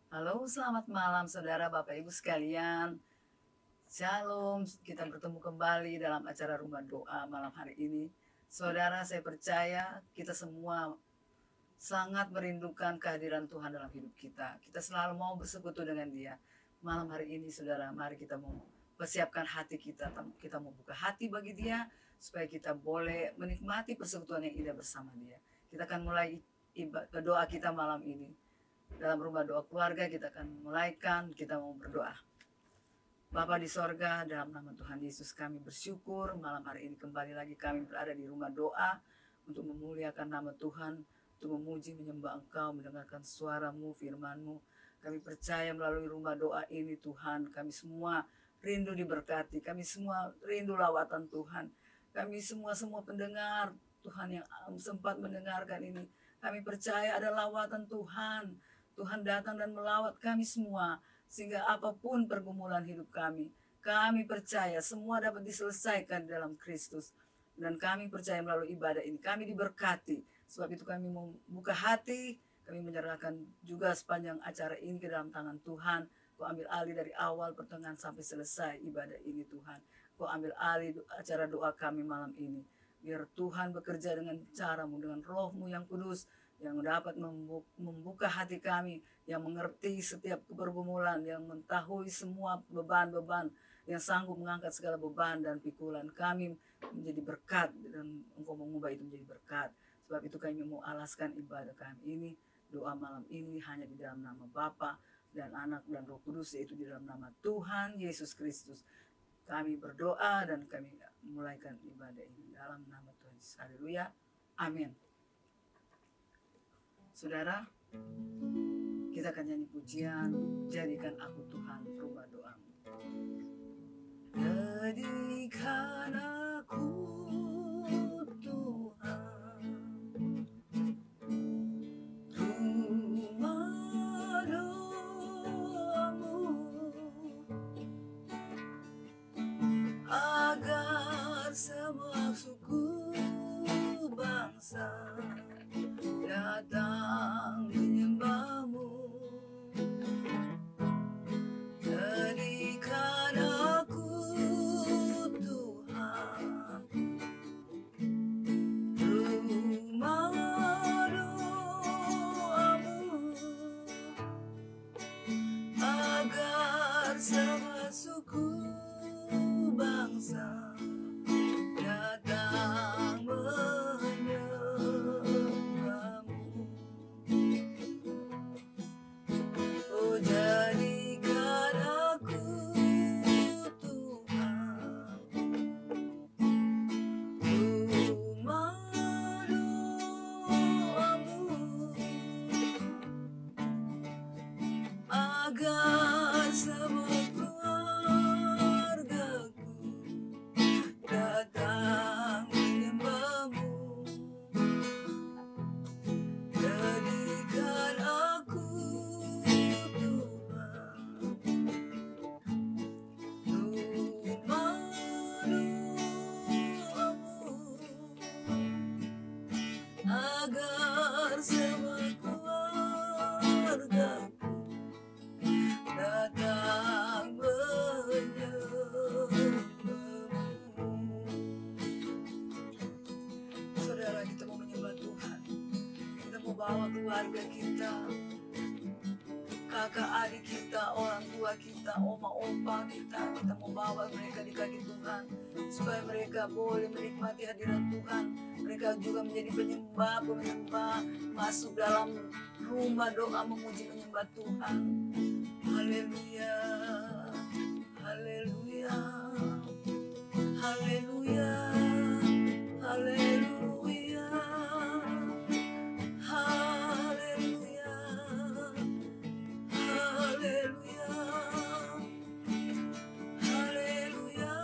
Halo, selamat malam saudara Bapak Ibu sekalian. Shalom, kita bertemu kembali dalam acara Rumah Doa malam hari ini. Saudara, saya percaya kita semua sangat merindukan kehadiran Tuhan dalam hidup kita. Kita selalu mau bersekutu dengan Dia. Malam hari ini saudara, mari kita mau persiapkan hati kita. Kita mau buka hati bagi Dia supaya kita boleh menikmati persekutuan yang indah bersama Dia. Kita akan mulai doa kita malam ini. Dalam rumah doa keluarga kita akan mulaikan, kita mau berdoa. Bapa di sorga, dalam nama Tuhan Yesus kami bersyukur malam hari ini kembali lagi kami berada di rumah doa untuk memuliakan nama Tuhan, untuk memuji menyembah Engkau, mendengarkan suara-Mu, firman-Mu. Kami percaya melalui rumah doa ini Tuhan, kami semua rindu diberkati, kami semua rindu lawatan Tuhan. Kami semua pendengar Tuhan yang sempat mendengarkan ini, kami percaya ada lawatan Tuhan. Tuhan datang dan melawat kami semua, sehingga apapun pergumulan hidup kami percaya semua dapat diselesaikan dalam Kristus. Dan kami percaya melalui ibadah ini, kami diberkati. Sebab itu kami membuka hati, kami menyerahkan juga sepanjang acara ini ke dalam tangan Tuhan. Kau ambil alih dari awal, pertengahan, sampai selesai ibadah ini Tuhan. Kau ambil alih acara doa kami malam ini. Biar Tuhan bekerja dengan cara-Mu, dengan Roh-Mu yang kudus, yang dapat membuka hati kami, yang mengerti setiap pergumulan, yang mengetahui semua beban-beban, yang sanggup mengangkat segala beban dan pikulan kami menjadi berkat, dan Engkau mengubah itu menjadi berkat. Sebab itu kami mau alaskan ibadah kami ini, doa malam ini hanya di dalam nama Bapa dan Anak dan Roh Kudus, yaitu di dalam nama Tuhan Yesus Kristus. Kami berdoa dan kami mulaikan ibadah ini dalam nama Tuhan Yesus. Haleluya. Amin. Saudara, kita akan nyanyi pujian, jadikan aku Tuhan rumah doamu. Jadikan aku Tuhan rumah doamu, agar semua suku bangsa datang menyembah-Mu. Jadikan aku Tuhan rumah doamu, agar semua suku bangsa datang menyembah-Mu. Oh, jadikan aku Tuhan rumah doamu, agar semua keluargaku datang menyembah-Mu. Jadikan aku Tuhan rumah doamu, agar semua keluargaku datang menyembah-Mu. Saudara, kita mau menyembah Tuhan. Kita mau bawa keluarga kita, kakak adik kita, orang tua kita, oma opa kita mau bawa mereka di kaki Tuhan, supaya mereka boleh menikmati hadirat Tuhan. Mereka juga menjadi penyembah, masuk dalam rumah doa memuji menyembah Tuhan. Haleluya, haleluya, haleluya, haleluya, haleluya, haleluya, haleluya.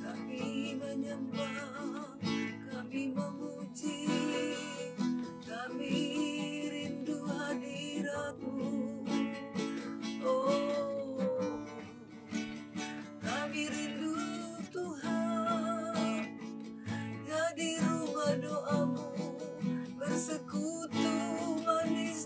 Kami menyembah, kami memuji, kami rindu hadirat-Mu. Oh, kami rindu Tuhan, jadi rumah doa-Mu, bersekutu manis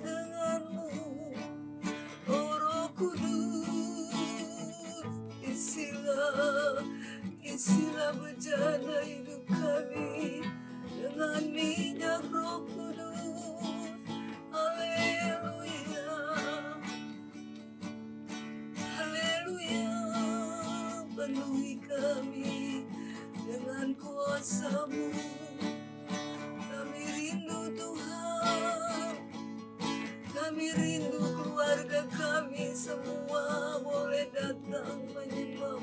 Kami rindu keluarga kami semua boleh datang menyembah.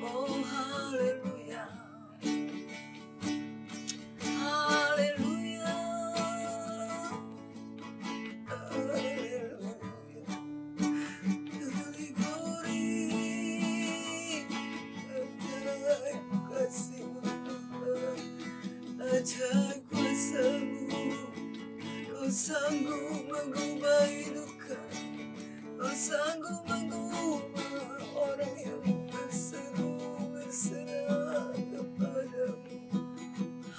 Oh haleluya, haleluya, haleluya. Ajaib kasih-Mu Tuhan, ajaib kuasa-Mu. Kau sanggup mengubah hidup kami, Kau sanggup mengubah orang yang berserah kepadamu.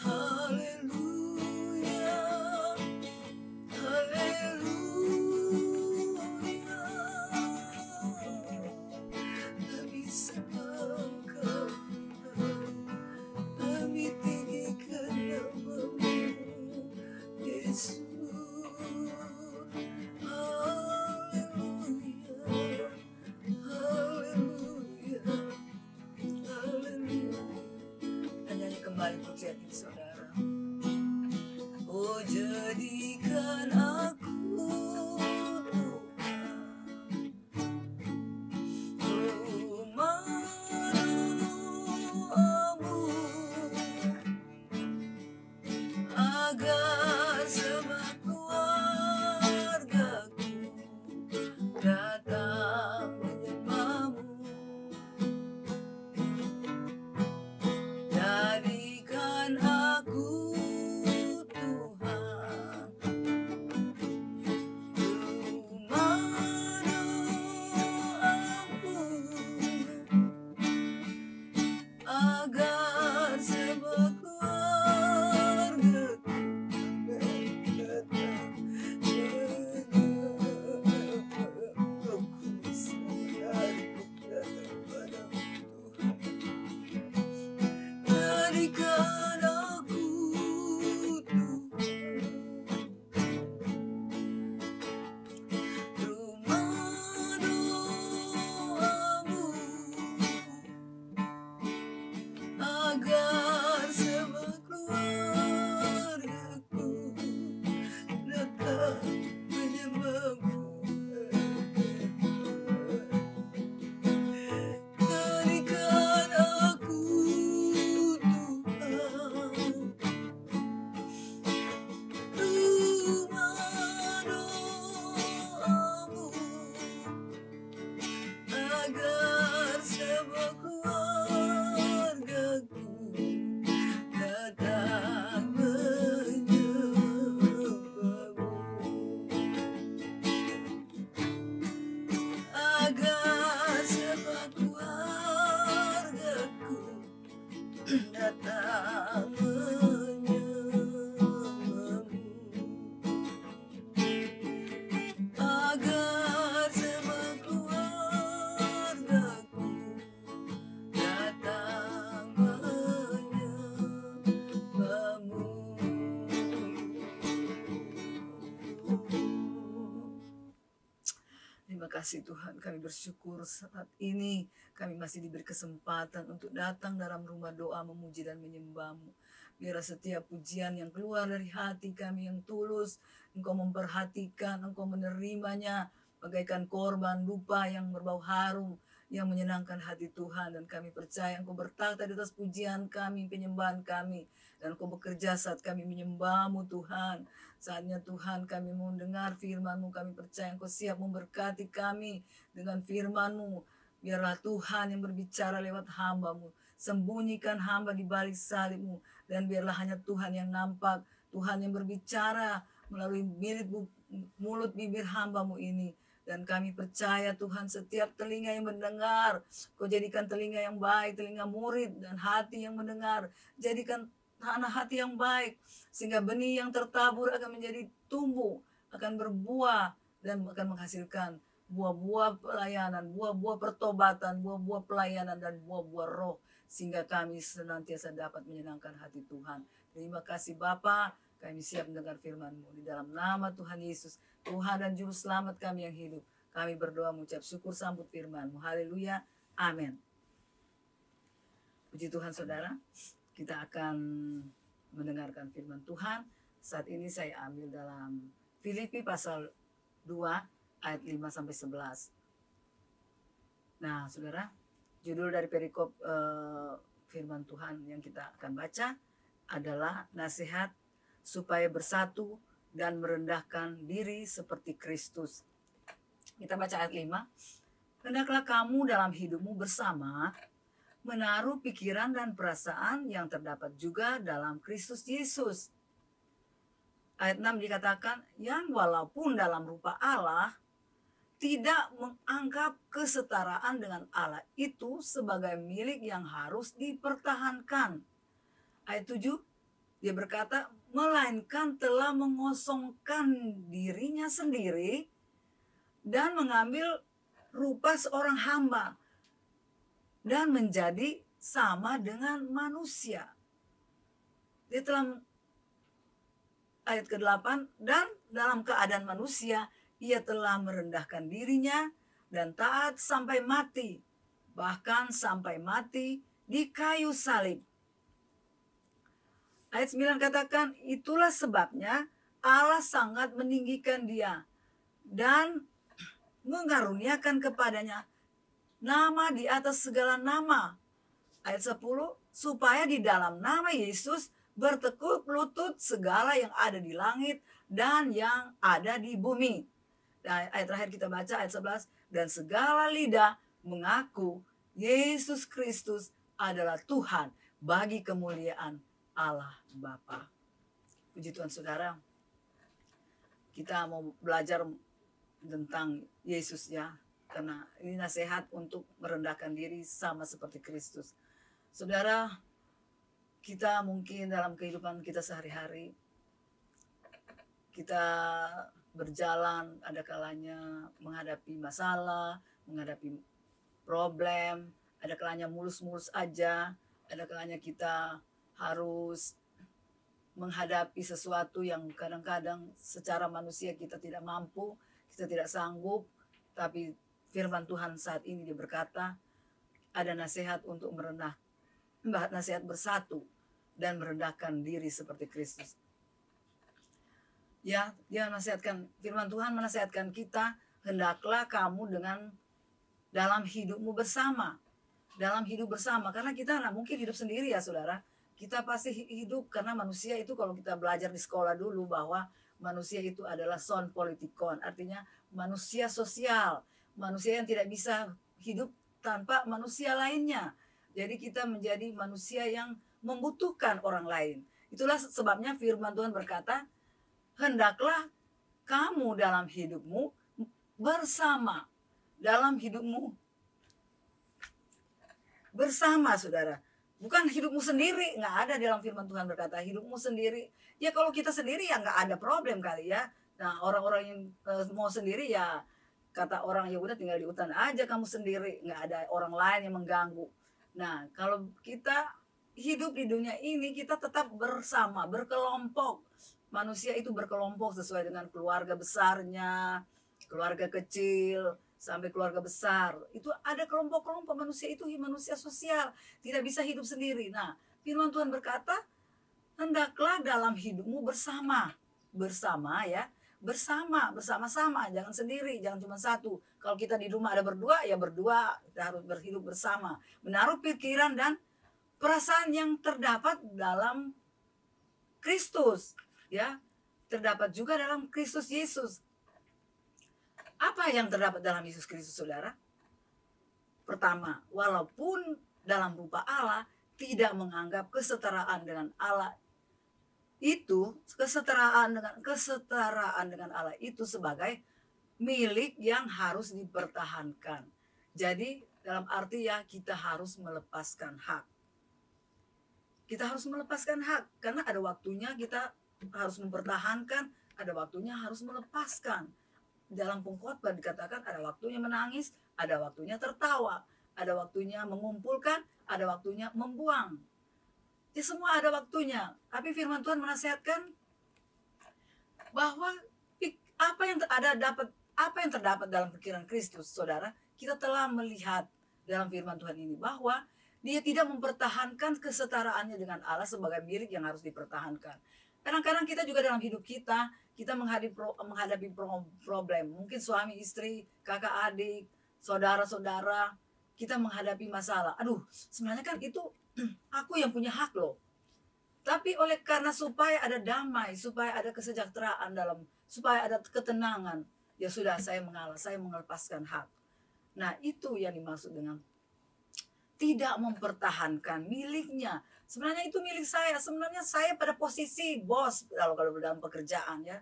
Haleluya, haleluya. Kami sembah Engkau, kami tinggikan nama-Mu, Yesus. Haleluya, haleluya, haleluya. Dan nyanyi kembali pujian ini saudara. Oh jadikan aku rumah doa-Mu, agar semua keluargaku datang menyembah-Mu. Jadikan aku Tuhan rumah doa-Mu, agar semua keluargaku datang menyembah-Mu. Jadikan aku Tuhan rumah doa-Mu, agar semua keluargaku datang menyembah-Mu. Jadikan aku Tuhan rumah doa-Mu, agar semua keluargaku datang menyembah-Mu, agar semua keluargaku datang menyembah-Mu, agar semua keluargaku datang menyembah-Mu. Terima kasih Tuhan, kami bersyukur saat ini kami masih diberi kesempatan untuk datang dalam rumah doa memuji dan menyembah-Mu. Biarlah setiap pujian yang keluar dari hati kami yang tulus, Engkau memperhatikan, Engkau menerimanya bagaikan korban dupa yang berbau harum, yang menyenangkan hati Tuhan. Dan kami percaya Engkau bertakhta di atas pujian kami, penyembahan kami. Dan Engkau bekerja saat kami menyembah-Mu Tuhan. Saatnya Tuhan kami mau dengar firman-Mu, kami percaya Engkau siap memberkati kami dengan firman-Mu. Biarlah Tuhan yang berbicara lewat hamba-Mu, sembunyikan hamba di balik salib-Mu, dan biarlah hanya Tuhan yang nampak, Tuhan yang berbicara melalui mulut bibir hamba-Mu ini. Dan kami percaya Tuhan setiap telinga yang mendengar, Kau jadikan telinga yang baik, telinga murid dan hati yang mendengar. Jadikan tanah hati yang baik, sehingga benih yang tertabur akan menjadi tumbuh, akan berbuah dan akan menghasilkan buah-buah pelayanan, buah-buah pertobatan, buah-buah pelayanan dan buah-buah roh, sehingga kami senantiasa dapat menyenangkan hati Tuhan. Terima kasih Bapa, kami siap mendengar firman-Mu di dalam nama Tuhan Yesus, Tuhan dan Juru Selamat kami yang hidup. Kami berdoa mengucap syukur sambut firman-Mu. Haleluya. Amin. Puji Tuhan saudara, kita akan mendengarkan firman Tuhan. Saat ini saya ambil dalam Filipi pasal 2 ayat 5 sampai 11. Nah, Saudara, judul dari perikop firman Tuhan yang kita akan baca adalah nasihat supaya bersatu dan merendahkan diri seperti Kristus. Kita baca ayat 5. Hendaklah kamu dalam hidupmu bersama menaruh pikiran dan perasaan yang terdapat juga dalam Kristus Yesus. Ayat 6 dikatakan, yang walaupun dalam rupa Allah, tidak menganggap kesetaraan dengan Allah itu sebagai milik yang harus dipertahankan. Ayat 7, dia berkata, melainkan telah mengosongkan dirinya sendiri dan mengambil rupa seorang hamba dan menjadi sama dengan manusia. Dia telah, ayat ke-8, dan dalam keadaan manusia, ia telah merendahkan dirinya dan taat sampai mati, bahkan sampai mati di kayu salib. Ayat 9 katakan, itulah sebabnya Allah sangat meninggikan dia dan mengaruniakan kepadanya nama di atas segala nama. Ayat 10, supaya di dalam nama Yesus bertekuk lutut segala yang ada di langit dan yang ada di bumi. Dan ayat terakhir kita baca ayat 11, dan segala lidah mengaku Yesus Kristus adalah Tuhan bagi kemuliaan Allah Bapa. Puji Tuhan, Saudara. Kita mau belajar tentang Yesus ya, karena ini nasihat untuk merendahkan diri sama seperti Kristus. Saudara, kita mungkin dalam kehidupan kita sehari-hari, kita berjalan, ada kalanya menghadapi masalah, menghadapi problem, ada kalanya mulus-mulus aja, ada kalanya kita harus menghadapi sesuatu yang kadang-kadang secara manusia kita tidak mampu, kita tidak sanggup, tapi firman Tuhan saat ini dia berkata, ada nasihat untuk nasihat bersatu dan merendahkan diri seperti Kristus. Ya, dia menasihatkan, firman Tuhan menasihatkan kita, hendaklah kamu dalam hidupmu bersama. Dalam hidup bersama, karena kita nggak mungkin hidup sendiri ya Saudara. Kita pasti hidup karena manusia itu, kalau kita belajar di sekolah dulu bahwa manusia itu adalah son politikon, artinya manusia sosial, manusia yang tidak bisa hidup tanpa manusia lainnya. Jadi kita menjadi manusia yang membutuhkan orang lain. Itulah sebabnya firman Tuhan berkata, hendaklah kamu dalam hidupmu bersama. Dalam hidupmu bersama, Saudara. Bukan hidupmu sendiri, nggak ada dalam firman Tuhan berkata hidupmu sendiri. Ya kalau kita sendiri ya nggak ada problem kali ya. Nah orang-orang yang mau sendiri ya, kata orang ya udah tinggal di hutan aja kamu sendiri, nggak ada orang lain yang mengganggu. Nah kalau kita hidup di dunia ini kita tetap bersama, berkelompok. Manusia itu berkelompok sesuai dengan keluarga besarnya, keluarga kecil, sampai keluarga besar. Itu ada kelompok-kelompok, manusia itu manusia sosial, tidak bisa hidup sendiri. Nah, firman Tuhan berkata, hendaklah dalam hidupmu bersama. Bersama ya, bersama-sama, jangan sendiri, jangan cuma satu. Kalau kita di rumah ada berdua, ya berdua, kita harus berhidup bersama. Menaruh pikiran dan perasaan yang terdapat dalam Kristus, ya, terdapat juga dalam Kristus Yesus. Apa yang terdapat dalam Yesus Kristus, Saudara? Pertama, walaupun dalam rupa Allah, tidak menganggap kesetaraan dengan Allah itu, kesetaraan dengan Allah itu sebagai milik yang harus dipertahankan. Jadi dalam arti ya kita harus melepaskan hak. Kita harus melepaskan hak karena ada waktunya kita harus mempertahankan, ada waktunya harus melepaskan. Dalam pengkhotbah dikatakan ada waktunya menangis, ada waktunya tertawa, ada waktunya mengumpulkan, ada waktunya membuang. Ya semua ada waktunya. Tapi firman Tuhan menasihatkan bahwa apa yang terdapat dalam pikiran Kristus, Saudara, kita telah melihat dalam firman Tuhan ini bahwa dia tidak mempertahankan kesetaraannya dengan Allah sebagai milik yang harus dipertahankan. Kadang-kadang kita juga dalam hidup kita menghadapi problem. Mungkin suami istri, kakak adik, saudara-saudara, kita menghadapi masalah. Aduh, sebenarnya kan itu aku yang punya hak loh. Tapi karena supaya ada damai, supaya ada kesejahteraan supaya ada ketenangan, ya sudah saya mengalah, saya melepaskan hak. Nah, itu yang dimaksud dengan tidak mempertahankan miliknya. Sebenarnya itu milik saya. Sebenarnya saya pada posisi bos kalau dalam pekerjaan ya.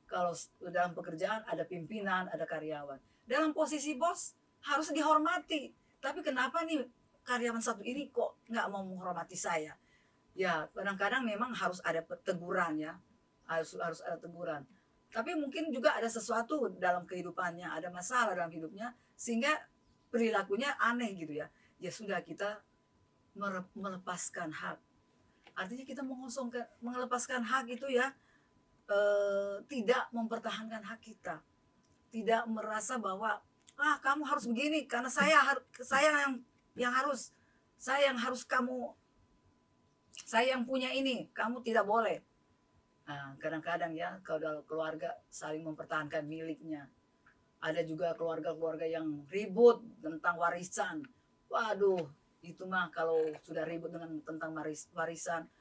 Kalau dalam pekerjaan ada pimpinan, ada karyawan. Dalam posisi bos harus dihormati. Tapi kenapa nih karyawan satu ini kok nggak mau menghormati saya? Ya kadang-kadang memang harus ada teguran ya. Harus ada teguran. Tapi mungkin juga ada sesuatu dalam kehidupannya, ada masalah dalam hidupnya sehingga perilakunya aneh gitu ya. Ya sudah kita melepaskan hak. Artinya kita melepaskan hak itu ya, tidak mempertahankan hak kita, tidak merasa bahwa kamu harus begini karena saya yang harus saya yang punya ini, kamu tidak boleh. Nah, kadang-kadang ya kalau dalam keluarga saling mempertahankan miliknya. Ada juga keluarga-keluarga yang ribut tentang warisan. Waduh, itu mah kalau sudah ribut tentang warisan,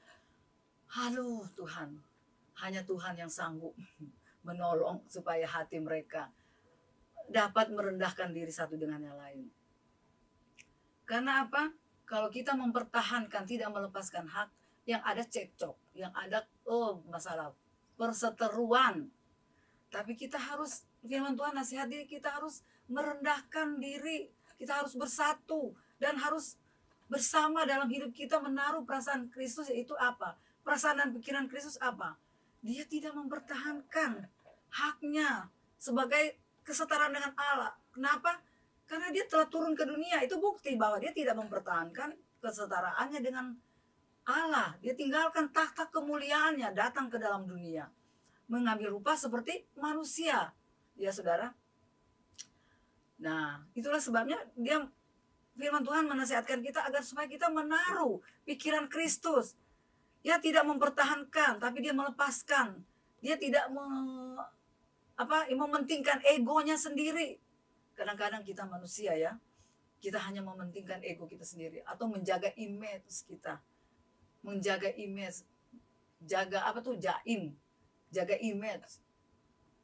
aduh Tuhan, hanya Tuhan yang sanggup menolong supaya hati mereka dapat merendahkan diri satu dengan yang lain. Karena apa? Kalau kita mempertahankan, tidak melepaskan hak, yang ada cekcok, yang ada masalah perseteruan. Tapi kita harus, firman Tuhan nasihati kita harus merendahkan diri, kita harus bersatu dan harus bersama dalam hidup kita menaruh perasaan Kristus, yaitu apa? Perasaan dan pikiran Kristus apa? Dia tidak mempertahankan haknya sebagai kesetaraan dengan Allah. Kenapa? Karena dia telah turun ke dunia. Itu bukti bahwa dia tidak mempertahankan kesetaraannya dengan Allah. Dia tinggalkan takhta kemuliaannya, datang ke dalam dunia, mengambil rupa seperti manusia. Ya saudara. Nah, itulah sebabnya firman Tuhan menasihatkan kita agar supaya kita menaruh pikiran Kristus. Dia tidak mempertahankan, tapi dia melepaskan. Dia tidak mementingkan egonya sendiri. Kadang-kadang kita manusia ya, kita hanya mementingkan ego kita sendiri atau menjaga image kita. Menjaga image, jaga jaga image.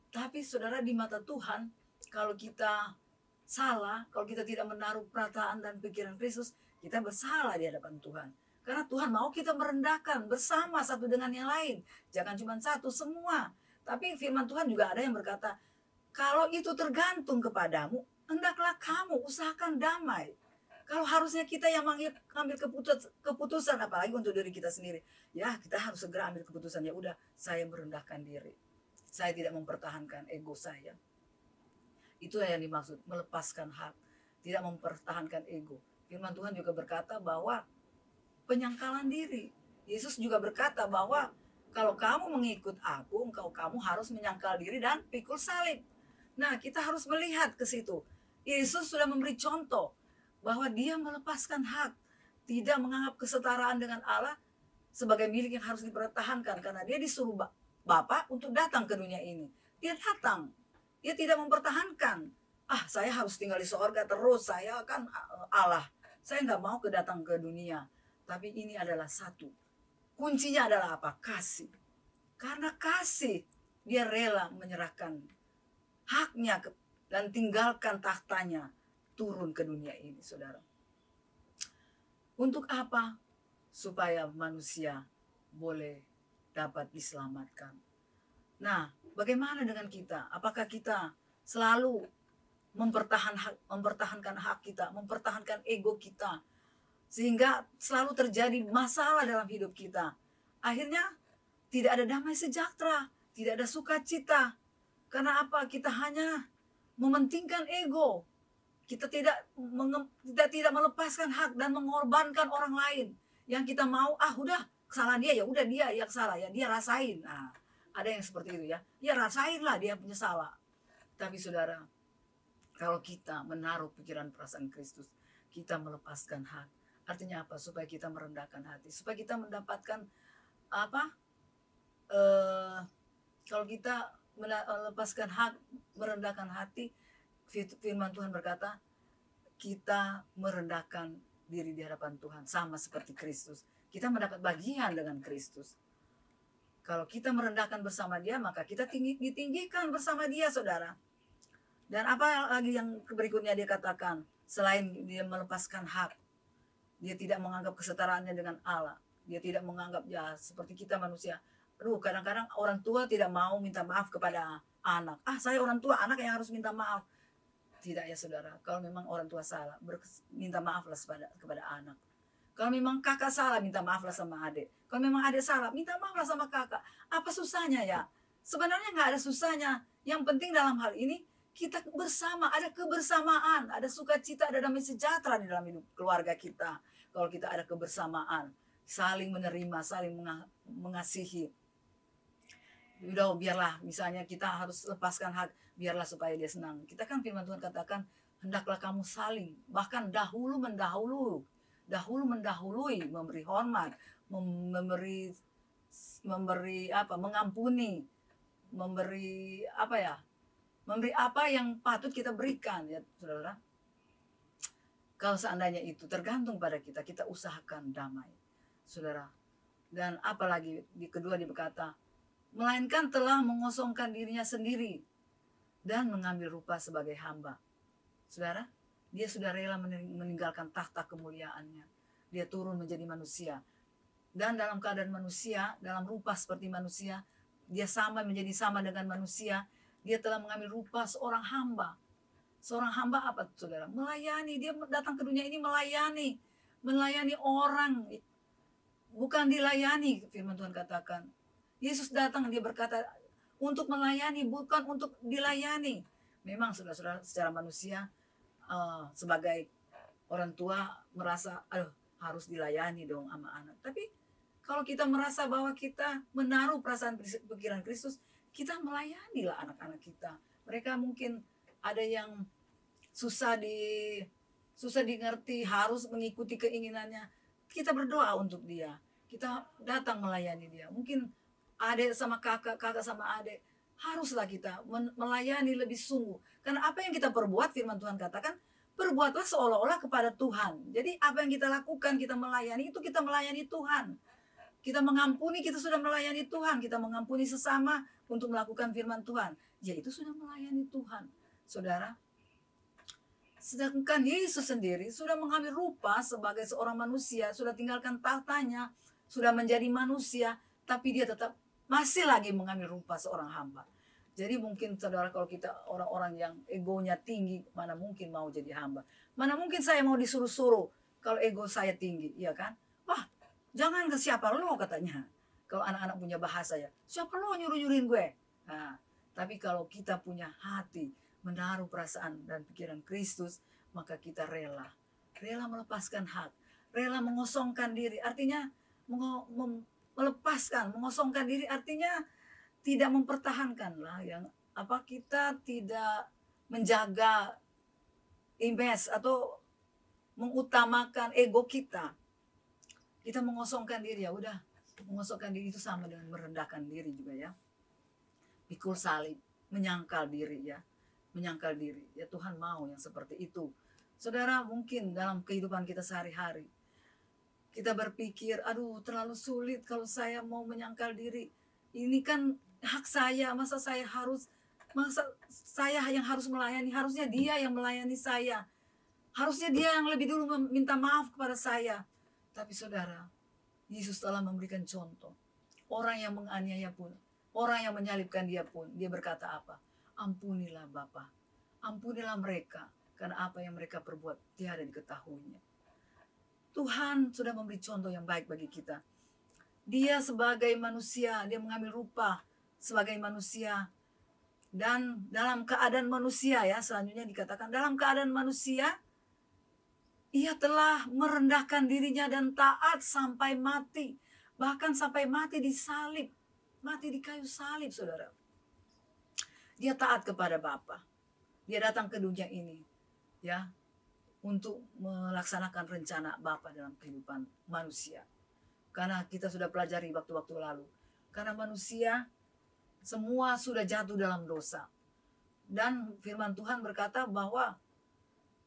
Tapi saudara, di mata Tuhan, kalau kita salah, kalau kita tidak menaruh perasaan dan pikiran Kristus, kita bersalah di hadapan Tuhan. Karena Tuhan mau kita merendahkan bersama satu dengan yang lain. Jangan cuma satu, semua. Tapi firman Tuhan juga ada yang berkata, kalau itu tergantung kepadamu, hendaklah kamu usahakan damai. Kalau harusnya kita yang mengambil keputusan, apalagi untuk diri kita sendiri, ya kita harus segera ambil keputusan. Ya udah, saya merendahkan diri. Saya tidak mempertahankan ego saya. Itu yang dimaksud melepaskan hak, tidak mempertahankan ego. Firman Tuhan juga berkata bahwa penyangkalan diri. Yesus juga berkata bahwa kalau kamu mengikut aku, kamu harus menyangkal diri dan pikul salib. Nah, kita harus melihat ke situ. Yesus sudah memberi contoh bahwa dia melepaskan hak, tidak menganggap kesetaraan dengan Allah sebagai milik yang harus dipertahankan, karena dia disuruh Bapa untuk datang ke dunia ini. Dia datang, dia tidak mempertahankan. Saya harus tinggal di sorga terus, saya kan Allah. Saya nggak mau datang ke dunia. Tapi ini adalah satu. Kuncinya adalah apa? Kasih. Karena kasih, dia rela menyerahkan haknya dan tinggalkan tahtanya, turun ke dunia ini, saudara. Untuk apa? Supaya manusia boleh dapat diselamatkan. Nah, bagaimana dengan kita? Apakah kita selalu mempertahankan hak kita, mempertahankan ego kita, sehingga selalu terjadi masalah dalam hidup kita? Akhirnya tidak ada damai sejahtera, tidak ada sukacita. Karena apa? Kita hanya mementingkan ego. Kita tidak melepaskan hak dan mengorbankan orang lain. Yang kita mau, udah kesalahan dia, ya udah dia yang salah, ya dia rasain. Nah, ada yang seperti itu ya. Ya rasainlah dia punya salah. Tapi saudara, kalau kita menaruh pikiran perasaan Kristus, kita melepaskan hak. Artinya apa? Supaya kita merendahkan hati, supaya kita mendapatkan apa? eh, kalau kita melepaskan hak, merendahkan hati, firman Tuhan berkata, kita merendahkan diri di hadapan Tuhan sama seperti Kristus. Kita mendapat bagian dengan Kristus. Kalau kita merendahkan bersama dia, maka kita ditinggikan bersama dia, saudara. Dan apa lagi yang berikutnya dia katakan? Selain dia melepaskan hak, dia tidak menganggap kesetaraannya dengan Allah. Dia tidak menganggap ya seperti kita manusia. Aduh, kadang-kadang orang tua tidak mau minta maaf kepada anak. Saya orang tua, anak yang harus minta maaf. Tidak ya saudara, kalau memang orang tua salah, minta maaflah kepada anak. Kalau memang kakak salah, minta maaflah sama adik. Kalau memang adik salah, minta maaflah sama kakak. Apa susahnya ya? Sebenarnya nggak ada susahnya. Yang penting dalam hal ini, kita bersama, ada kebersamaan, ada sukacita, ada damai sejahtera di dalam hidup keluarga kita. Kalau kita ada kebersamaan, saling menerima, saling mengasihi. Udah biarlah, misalnya kita harus lepaskan hak, biarlah supaya dia senang. Kita kan firman Tuhan katakan, hendaklah kamu saling, bahkan dahulu mendahului, memberi hormat, memberi apa, mengampuni, memberi apa yang patut kita berikan, ya saudara. Kalau seandainya itu tergantung pada kita, kita usahakan damai, saudara. Dan apalagi di kedua dia berkata, melainkan telah mengosongkan dirinya sendiri dan mengambil rupa sebagai hamba. Saudara, dia sudah rela meninggalkan tahta kemuliaannya. Dia turun menjadi manusia. Dan dalam keadaan manusia, dalam rupa seperti manusia, dia menjadi sama dengan manusia. Dia telah mengambil rupa seorang hamba. Seorang hamba apa, saudara? Melayani. Dia datang ke dunia ini melayani. Melayani orang. Bukan dilayani, firman Tuhan katakan. Yesus datang, dia berkata untuk melayani, bukan untuk dilayani. Memang saudara-saudara secara manusia, sebagai orang tua merasa, harus dilayani dong sama anak. Tapi kalau kita merasa bahwa kita menaruh perasaan pikiran Kristus, kita melayanilah anak-anak kita. Mereka mungkin ada yang susah dimengerti, harus mengikuti keinginannya. Kita berdoa untuk dia. Kita datang melayani dia. Mungkin adik sama kakak sama adik, haruslah kita melayani lebih sungguh. Karena apa yang kita perbuat, firman Tuhan katakan, perbuatlah seolah-olah kepada Tuhan. Jadi apa yang kita lakukan, kita melayani, itu kita melayani Tuhan. Kita mengampuni, kita sudah melayani Tuhan. Kita mengampuni sesama untuk melakukan firman Tuhan, yaitu sudah melayani Tuhan. Saudara, sedangkan Yesus sendiri sudah mengambil rupa sebagai seorang manusia, sudah tinggalkan tahtanya, sudah menjadi manusia, tapi dia tetap masih lagi mengambil rupa seorang hamba. Jadi mungkin saudara, kalau kita orang-orang yang egonya tinggi, mana mungkin mau jadi hamba. Mana mungkin saya mau disuruh-suruh kalau ego saya tinggi, ya kan? Wah, jangan ke siapa lo katanya. Kalau anak-anak punya bahasa ya, siapa lo nyuruh-nyuruhin gue? Nah, tapi kalau kita punya hati, menaruh perasaan dan pikiran Kristus, maka kita rela melepaskan hak, rela mengosongkan diri. Artinya melepaskan, mengosongkan diri artinya tidak mempertahankan lah yang apa, kita tidak menjaga image atau mengutamakan ego kita. Kita mengosongkan diri, ya udah, mengosongkan diri itu sama dengan merendahkan diri juga ya. Pikul salib, menyangkal diri ya. Menyangkal diri. Ya Tuhan mau yang seperti itu. Saudara, mungkin dalam kehidupan kita sehari-hari kita berpikir, aduh terlalu sulit kalau saya mau menyangkal diri. Ini kan hak saya, masa saya yang harus melayani, harusnya dia yang melayani saya. Harusnya dia yang lebih dulu minta maaf kepada saya. Tapi saudara, Yesus telah memberikan contoh. Orang yang menganiaya pun, orang yang menyalibkan dia pun, dia berkata apa? Ampunilah Bapa, ampunilah mereka, karena apa yang mereka perbuat tiada diketahuinya. Tuhan sudah memberi contoh yang baik bagi kita. Dia sebagai manusia, dia mengambil rupa sebagai manusia. Dan dalam keadaan manusia ya, selanjutnya dikatakan dalam keadaan manusia, ia telah merendahkan dirinya dan taat sampai mati. Bahkan sampai mati di salib. Mati di kayu salib, saudara. Dia taat kepada Bapa. Dia datang ke dunia ini, ya, untuk melaksanakan rencana Bapa dalam kehidupan manusia. Karena kita sudah pelajari waktu-waktu lalu, Karena manusia semua sudah jatuh dalam dosa. Dan firman Tuhan berkata bahwa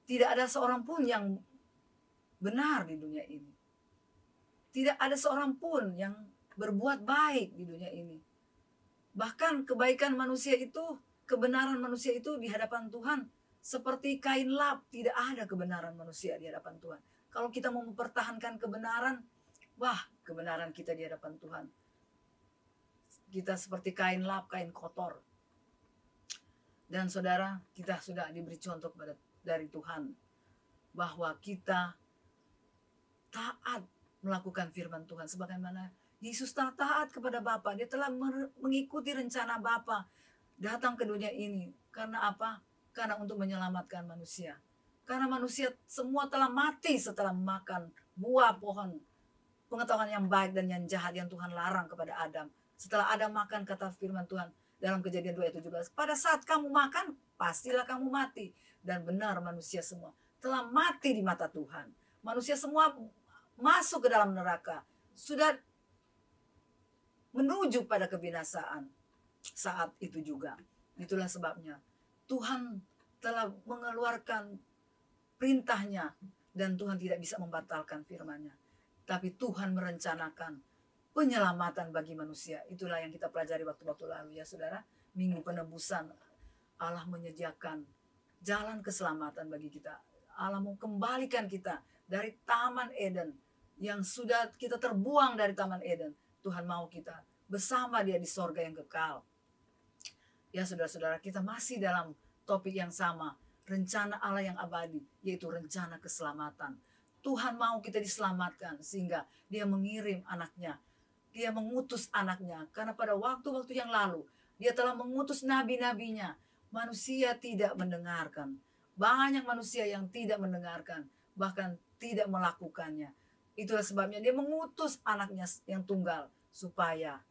tidak ada seorang pun yang benar di dunia ini. Tidak ada seorang pun yang berbuat baik di dunia ini. Bahkan kebaikan manusia itu, kebenaran manusia itu di hadapan Tuhan seperti kain lap. Tidak ada kebenaran manusia di hadapan Tuhan. Kalau kita mau mempertahankan kebenaran, wah, kebenaran kita di hadapan Tuhan, kita seperti kain lap, kain kotor. Dan saudara, kita sudah diberi contoh dari Tuhan bahwa kita taat melakukan firman Tuhan sebagaimana Yesus telah taat kepada Bapa. Dia telah mengikuti rencana Bapa datang ke dunia ini. Karena apa? Karena untuk menyelamatkan manusia. Karena manusia semua telah mati setelah makan buah pohon pengetahuan yang baik dan yang jahat yang Tuhan larang kepada Adam. Setelah Adam makan, kata firman Tuhan dalam Kejadian 2 ayat 17, pada saat kamu makan, pastilah kamu mati. Dan benar, manusia semua telah mati di mata Tuhan. Manusia semua masuk ke dalam neraka. Sudah menuju pada kebinasaan saat itu juga. Itulah sebabnya Tuhan telah mengeluarkan perintahnya dan Tuhan tidak bisa membatalkan firman-Nya. Tapi Tuhan merencanakan penyelamatan bagi manusia. Itulah yang kita pelajari waktu-waktu lalu ya saudara. Minggu penebusan, Allah menyediakan jalan keselamatan bagi kita. Allah mau kembalikan kita dari Taman Eden yang sudah kita terbuang dari Taman Eden. Tuhan mau kita bersama Dia di sorga yang kekal. Ya saudara-saudara, kita masih dalam topik yang sama. Rencana Allah yang abadi, yaitu rencana keselamatan. Tuhan mau kita diselamatkan sehingga Dia mengirim anaknya. Dia mengutus anaknya. Karena pada waktu-waktu yang lalu Dia telah mengutus nabi-nabinya. Manusia tidak mendengarkan. Banyak manusia yang tidak mendengarkan. Bahkan tidak melakukannya. Itulah sebabnya Dia mengutus anaknya yang tunggal. Supaya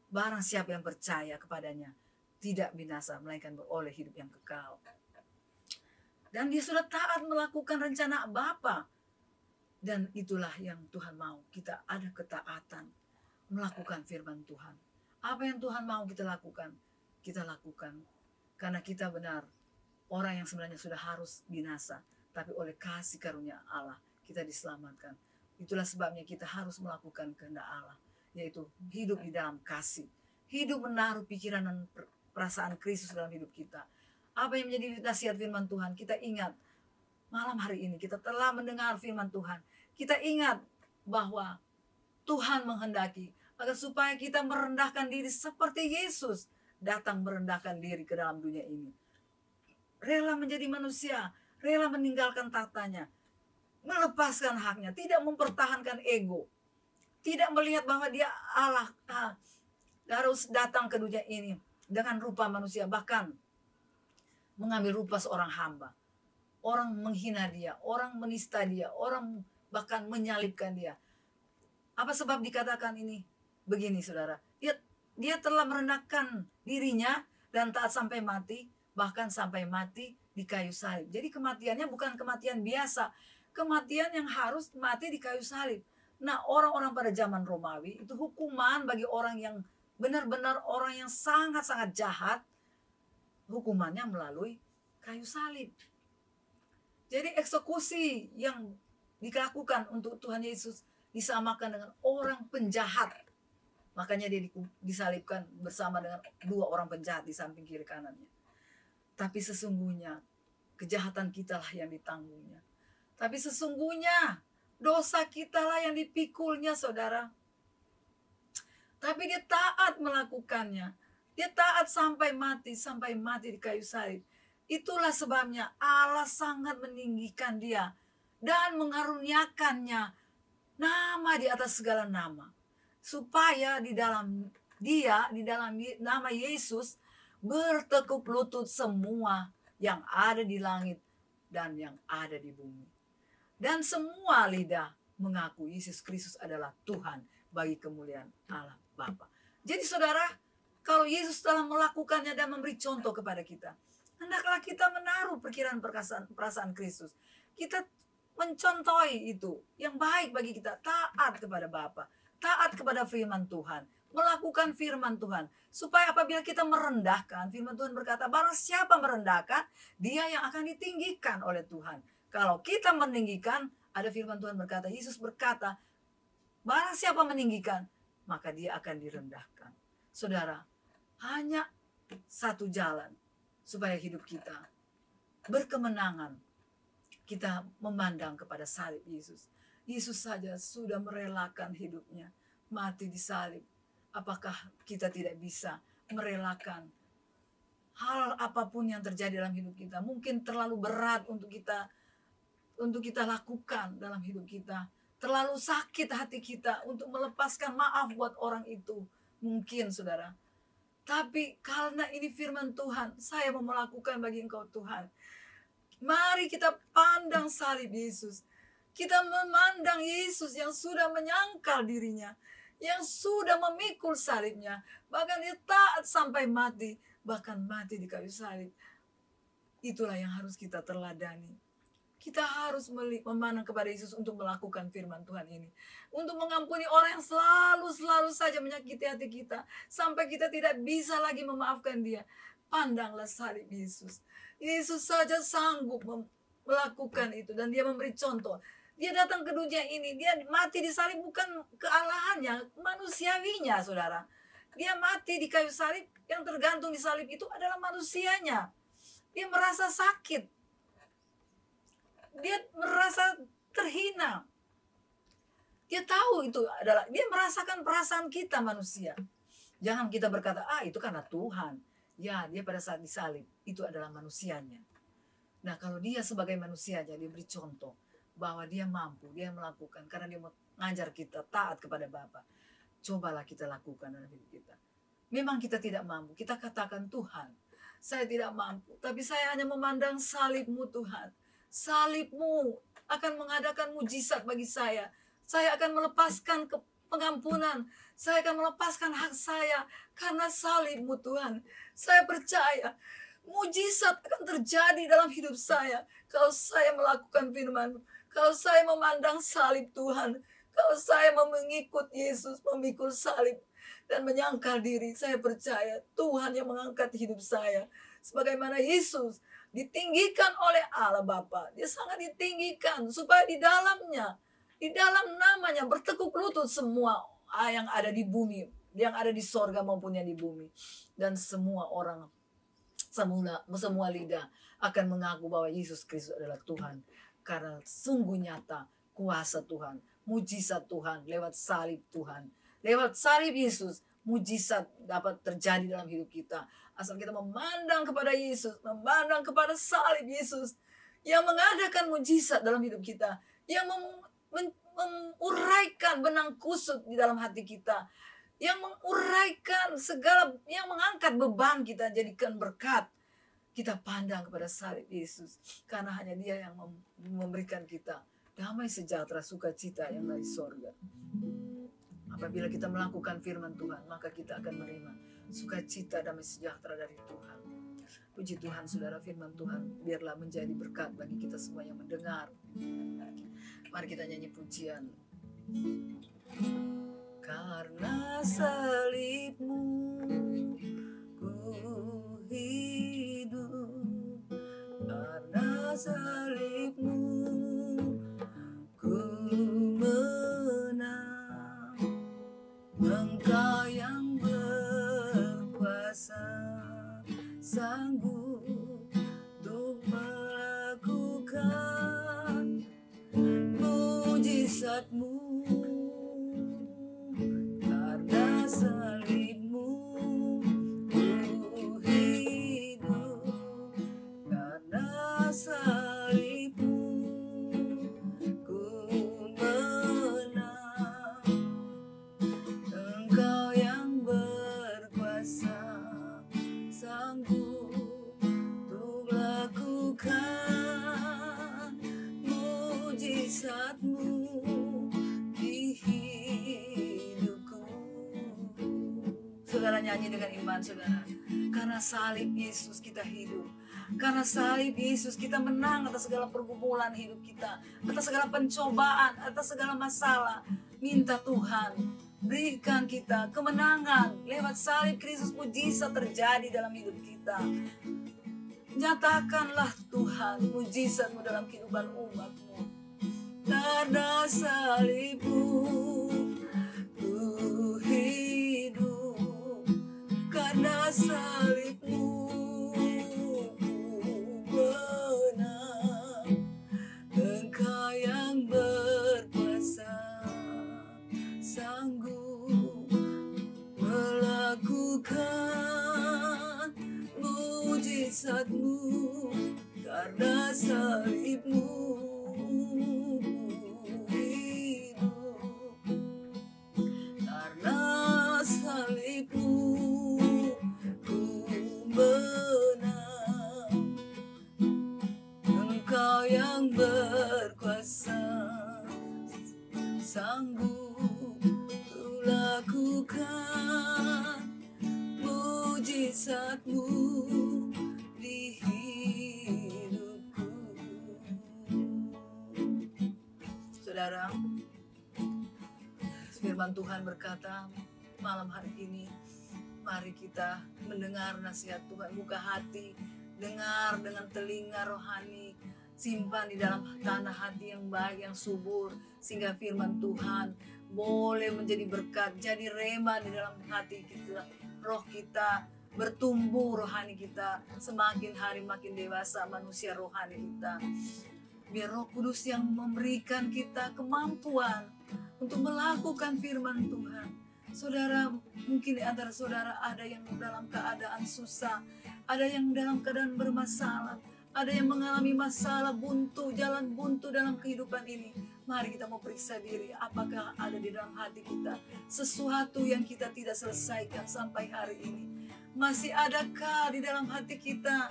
barang siapa yang percaya kepadanya tidak binasa, melainkan beroleh hidup yang kekal. Dan Dia sudah taat melakukan rencana Bapa. Dan itulah yang Tuhan mau. Kita ada ketaatan melakukan firman Tuhan. Apa yang Tuhan mau kita lakukan, kita lakukan. Karena kita benar orang yang sebenarnya sudah harus binasa, tapi oleh kasih karunia Allah kita diselamatkan. Itulah sebabnya kita harus melakukan kehendak Allah, yaitu hidup di dalam kasih. Hidup menaruh pikiran dan perasaan Kristus dalam hidup kita. Apa yang menjadi nasihat firman Tuhan, kita ingat malam hari ini kita telah mendengar firman Tuhan. Kita ingat bahwa Tuhan menghendaki agar supaya kita merendahkan diri seperti Yesus datang merendahkan diri ke dalam dunia ini. Rela menjadi manusia, rela meninggalkan tahtanya, melepaskan haknya, tidak mempertahankan ego. Tidak melihat bahwa Dia Allah harus datang ke dunia ini dengan rupa manusia, bahkan mengambil rupa seorang hamba. Orang menghina Dia, orang menista Dia, orang bahkan menyalibkan Dia. Apa sebab dikatakan ini? Begini saudara, dia telah merendahkan dirinya dan taat sampai mati, bahkan sampai mati di kayu salib. Jadi kematiannya bukan kematian biasa, kematian yang harus mati di kayu salib. Nah, orang-orang pada zaman Romawi itu hukuman bagi orang yang benar-benar orang yang sangat-sangat jahat, hukumannya melalui kayu salib. Jadi eksekusi yang dilakukan untuk Tuhan Yesus disamakan dengan orang penjahat. Makanya Dia disalibkan bersama dengan dua orang penjahat di samping kiri kanannya. Tapi sesungguhnya kejahatan kitalah yang ditanggungnya. Tapi sesungguhnya dosa kitalah yang dipikulnya saudara. Tapi Dia taat melakukannya. Dia taat sampai mati di kayu salib. Itulah sebabnya Allah sangat meninggikan Dia dan mengaruniakannya nama di atas segala nama. Supaya di dalam Dia, di dalam nama Yesus, bertekuk lutut semua yang ada di langit dan yang ada di bumi. Dan semua lidah mengaku Yesus Kristus adalah Tuhan bagi kemuliaan Allah Bapa. Jadi saudara, kalau Yesus telah melakukannya dan memberi contoh kepada kita, hendaklah kita menaruh perkiraan perasaan Kristus. Kita mencontohi itu yang baik bagi kita, taat kepada Bapa, taat kepada firman Tuhan, melakukan firman Tuhan. Supaya apabila kita merendahkan, firman Tuhan berkata, barang siapa merendahkan, dia yang akan ditinggikan oleh Tuhan. Kalau kita meninggikan, ada firman Tuhan berkata, Yesus berkata, barang siapa meninggikan, maka dia akan direndahkan. Saudara, hanya satu jalan supaya hidup kita berkemenangan. Kita memandang kepada salib Yesus. Yesus saja sudah merelakan hidupnya, mati di salib. Apakah kita tidak bisa merelakan hal apapun yang terjadi dalam hidup kita? Mungkin terlalu berat untuk kita lakukan dalam hidup kita. Terlalu sakit hati kita untuk melepaskan maaf buat orang itu. Mungkin, saudara. Tapi karena ini firman Tuhan, saya mau melakukan bagi engkau Tuhan. Mari kita pandang salib Yesus. Kita memandang Yesus yang sudah menyangkal dirinya, yang sudah memikul salibnya, bahkan dia taat sampai mati, bahkan mati di kayu salib. Itulah yang harus kita teladani. Kita harus memandang kepada Yesus untuk melakukan firman Tuhan ini. Untuk mengampuni orang yang selalu saja menyakiti hati kita. Sampai kita tidak bisa lagi memaafkan dia. Pandanglah salib Yesus. Yesus saja sanggup melakukan itu. Dan dia memberi contoh. Dia datang ke dunia ini. Dia mati di salib bukan kealahannya, manusiawinya, saudara. Dia mati di kayu salib. Yang tergantung di salib itu adalah manusianya. Dia merasa sakit. Dia merasa terhina. Dia tahu itu adalah, dia merasakan perasaan kita manusia. Jangan kita berkata, itu karena Tuhan. Ya, dia pada saat disalib, itu adalah manusianya. Nah, kalau dia sebagai manusianya, dia beri contoh bahwa dia mampu, dia melakukan. Karena dia mengajar kita taat kepada Bapa. Cobalah kita lakukan dalam hidup kita. Memang kita tidak mampu, kita katakan, Tuhan, saya tidak mampu. Tapi saya hanya memandang salib-Mu, Tuhan. Salib-Mu akan mengadakan mujizat bagi saya. Saya akan melepaskan pengampunan. Saya akan melepaskan hak saya karena salib-Mu, Tuhan. Saya percaya mujizat akan terjadi dalam hidup saya kalau saya melakukan firman-Mu. Kalau saya memandang salib Tuhan. Kalau saya mengikut Yesus, memikul salib dan menyangkal diri, saya percaya Tuhan yang mengangkat hidup saya. Sebagaimana Yesus ditinggikan oleh Allah Bapa, dia sangat ditinggikan supaya di dalamnya, di dalam namanya bertekuk lutut semua yang ada di bumi, yang ada di sorga maupun yang di bumi, dan semua orang, semua lidah akan mengaku bahwa Yesus Kristus adalah Tuhan, karena sungguh nyata kuasa Tuhan, mujizat Tuhan lewat salib Tuhan, lewat salib Yesus. Mujizat dapat terjadi dalam hidup kita. Asal kita memandang kepada Yesus, memandang kepada salib Yesus yang mengadakan mujizat dalam hidup kita, yang menguraikan benang kusut di dalam hati kita, yang menguraikan segala, yang mengangkat beban kita jadikan berkat. Kita pandang kepada salib Yesus karena hanya Dia yang memberikan kita damai sejahtera, sukacita yang dari sorga. Apabila kita melakukan firman Tuhan, maka kita akan menerima sukacita damai sejahtera dari Tuhan. Puji Tuhan, saudara, firman Tuhan biarlah menjadi berkat bagi kita semua yang mendengar. Mari kita nyanyi pujian. Karena salib-Mu ku hidup, karena salib-Mu ku menang. Engkau yang berkuasa, sanggup untuk melakukan mujizat-Mu. Karena salib-Mu ku hidup, karena salib-Mu ku menang. Engkau yang berkuasa, sanggup untuk lakukan mujizat-Mu di hidupku. Saudara nyanyi dengan iman, saudara. Karena salib Yesus kita hidup. Karena salib Yesus kita menang atas segala pergumulan hidup kita, atas segala pencobaan, atas segala masalah. Minta Tuhan Berikan kita kemenangan lewat salib Kristus, mujizat terjadi dalam hidup kita. Nyatakanlah Tuhan mujizat-Mu dalam kehidupan umat-Mu. Karena salib-Mu ku hidup, karena salib-Mu ku menang. Engkau yang berkuasa, sanggup melakukan mujizat-Mu. Karena salib-Mu hidup, karena salib-Mu ku menang. Engkau yang berkuasa, sanggup lakukan mujizat-Mu di hidupku. Saudara, firman Tuhan berkata malam hari ini, mari kita mendengar nasihat Tuhan. Buka hati, dengar dengan telinga rohani, simpan di dalam tanah hati yang baik, yang subur, sehingga firman Tuhan boleh menjadi berkat, jadi rema di dalam hati kita. Roh kita bertumbuh, rohani kita semakin hari makin dewasa, manusia rohani kita. Biar Roh Kudus yang memberikan kita kemampuan untuk melakukan firman Tuhan. Saudara, mungkin di antara saudara ada yang dalam keadaan susah, ada yang dalam keadaan bermasalah, ada yang mengalami masalah buntu, jalan buntu dalam kehidupan ini. Mari kita mau periksa diri, apakah ada di dalam hati kita sesuatu yang kita tidak selesaikan sampai hari ini? Masih adakah di dalam hati kita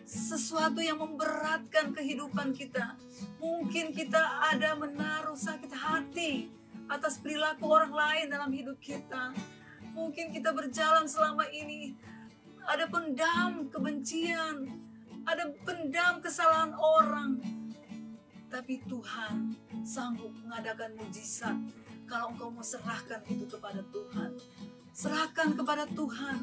sesuatu yang memberatkan kehidupan kita? Mungkin kita ada menaruh sakit hati atas perilaku orang lain dalam hidup kita. Mungkin kita berjalan selama ini ada pendam kebencian, ada pendam kesalahan orang. Tapi Tuhan sanggup mengadakan mujizat kalau engkau mau serahkan itu kepada Tuhan. Serahkan kepada Tuhan.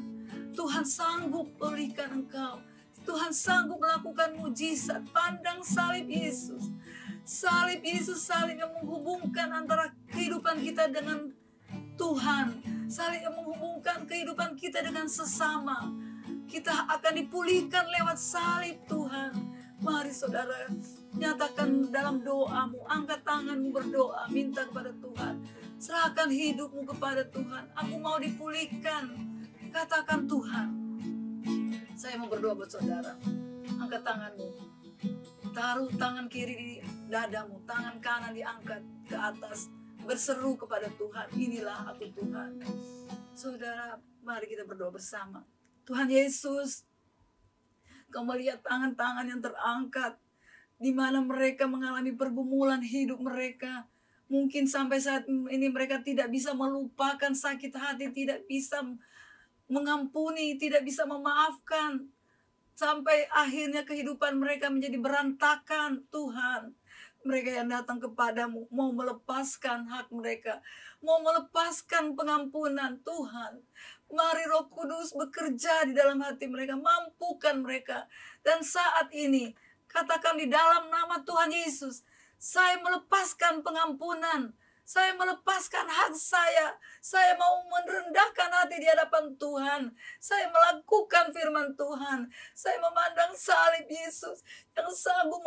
Tuhan sanggup pulihkan engkau. Tuhan sanggup melakukan mujizat. Pandang salib Yesus. Salib Yesus, salib yang menghubungkan antara kehidupan kita dengan Tuhan. Salib yang menghubungkan kehidupan kita dengan sesama. Kita akan dipulihkan lewat salib Tuhan. Mari saudara, nyatakan dalam doamu, angkat tanganmu berdoa, minta kepada Tuhan. Serahkan hidupmu kepada Tuhan. Aku mau dipulihkan. Katakan, Tuhan, saya mau berdoa buat saudara. Angkat tanganmu. Taruh tangan kiri di dadamu, tangan kanan diangkat ke atas. Berseru kepada Tuhan, inilah aku Tuhan. Saudara, mari kita berdoa bersama. Tuhan Yesus, Kau melihat tangan-tangan yang terangkat, di mana mereka mengalami pergumulan hidup mereka. Mungkin sampai saat ini mereka tidak bisa melupakan sakit hati, tidak bisa mengampuni, tidak bisa memaafkan. Sampai akhirnya kehidupan mereka menjadi berantakan. Tuhan, mereka yang datang kepadamu mau melepaskan hak mereka, mau melepaskan pengampunan. Tuhan, mari Roh Kudus bekerja di dalam hati mereka, mampukan mereka. Dan saat ini, katakan di dalam nama Tuhan Yesus, saya melepaskan pengampunan, saya melepaskan hak saya. Saya mau merendahkan hati di hadapan Tuhan. Saya melakukan firman Tuhan. Saya memandang salib Yesus yang sanggup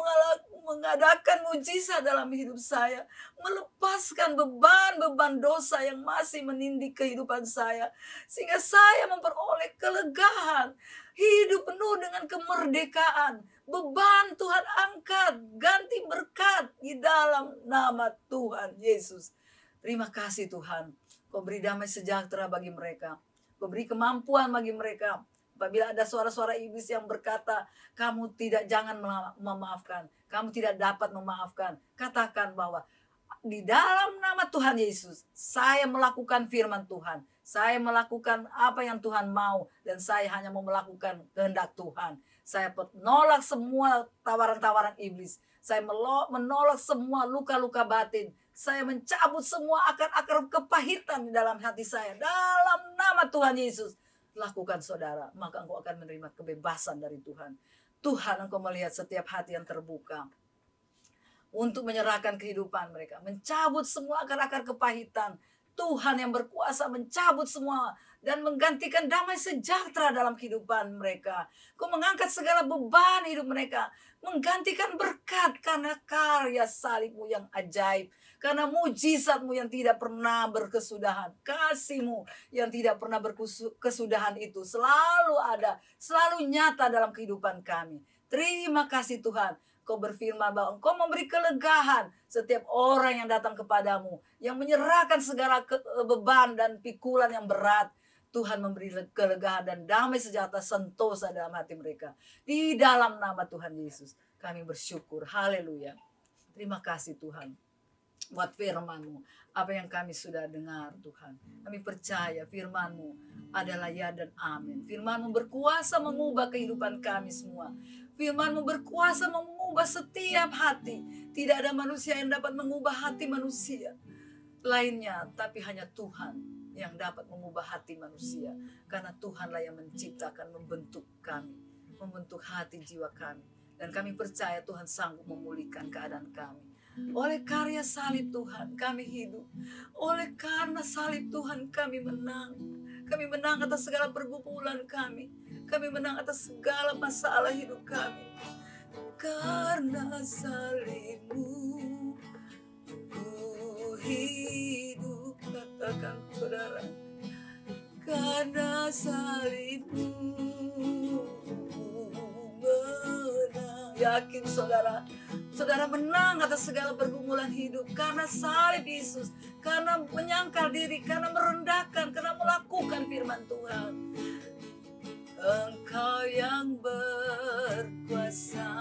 mengadakan mujizat dalam hidup saya. Melepaskan beban-beban dosa yang masih menindih kehidupan saya. Sehingga saya memperoleh kelegaan. Hidup penuh dengan kemerdekaan. Beban Tuhan angkat, ganti berkat di dalam nama Tuhan Yesus. Terima kasih Tuhan. Kau beri damai sejahtera bagi mereka. Kau beri kemampuan bagi mereka. Apabila ada suara-suara iblis yang berkata, jangan memaafkan. Kamu tidak dapat memaafkan. Katakan bahwa di dalam nama Tuhan Yesus, saya melakukan firman Tuhan. Saya melakukan apa yang Tuhan mau. Dan saya hanya mau melakukan kehendak Tuhan. Saya menolak semua tawaran-tawaran iblis. Saya menolak semua luka-luka batin. Saya mencabut semua akar-akar kepahitan di dalam hati saya. Dalam nama Tuhan Yesus. Lakukan saudara, maka engkau akan menerima kebebasan dari Tuhan. Tuhan, engkau melihat setiap hati yang terbuka untuk menyerahkan kehidupan mereka, mencabut semua akar-akar kepahitan. Tuhan yang berkuasa mencabut semua dan menggantikan damai sejahtera dalam kehidupan mereka. Kau mengangkat segala beban hidup mereka, menggantikan berkat karena karya salibmu yang ajaib, karena mujizatmu yang tidak pernah berkesudahan, kasihmu yang tidak pernah berkesudahan itu selalu ada, selalu nyata dalam kehidupan kami. Terima kasih Tuhan. Kau berfirman bahwa Engkau memberi kelegaan setiap orang yang datang kepadamu, yang menyerahkan segala beban dan pikulan yang berat. Tuhan memberi kelegaan dan damai sejahtera sentosa dalam hati mereka. Di dalam nama Tuhan Yesus kami bersyukur. Haleluya. Terima kasih Tuhan buat firman-Mu. Apa yang kami sudah dengar Tuhan. Kami percaya firman-Mu adalah ya dan amin. Firman-Mu berkuasa mengubah kehidupan kami semua. Firman-Mu berkuasa mengubah setiap hati. Tidak ada manusia yang dapat mengubah hati manusia lainnya, tapi hanya Tuhan yang dapat mengubah hati manusia. Karena Tuhanlah yang menciptakan, membentuk kami, membentuk hati jiwa kami. Dan kami percaya Tuhan sanggup memulihkan keadaan kami. Oleh karya salib Tuhan kami hidup. Oleh karena salib Tuhan kami menang. Kami menang atas segala pergumulan kami. Kami menang atas segala masalah hidup kami. Karena salib-Mu ku hidup. Katakan saudara. Karena salib-Mu menang. Yakin saudara. Saudara menang atas segala pergumulan hidup. Karena salib Yesus. Karena menyangkal diri. Karena merendahkan. Karena melakukan firman Tuhan. Engkau yang berkuasa,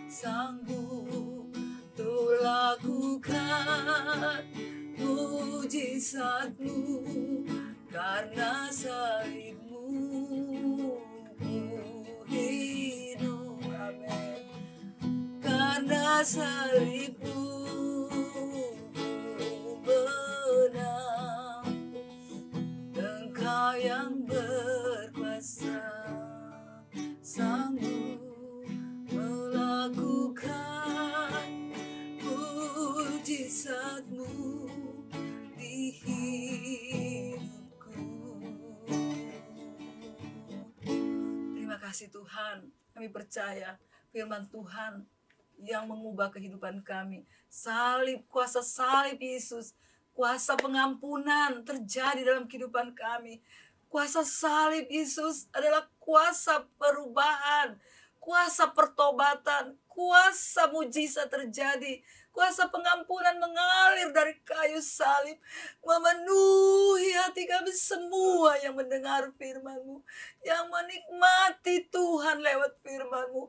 sanggup untuk lakukan mujizat-Mu. Karena salib-Mu ku hidup. Amin. Karena salib-Mu ku menang. Engkau yang berkuasa, sanggup melakukan mujizat-Mu di hidupku. Terima kasih Tuhan. Kami percaya firman Tuhan yang mengubah kehidupan kami. Salib, kuasa salib Yesus, kuasa pengampunan terjadi dalam kehidupan kami. Kuasa salib Yesus adalah kuasa perubahan, kuasa pertobatan, kuasa mujizat terjadi. Kuasa pengampunan mengalir dari kayu salib, memenuhi hati kami semua yang mendengar firman-Mu, yang menikmati Tuhan lewat firman-Mu.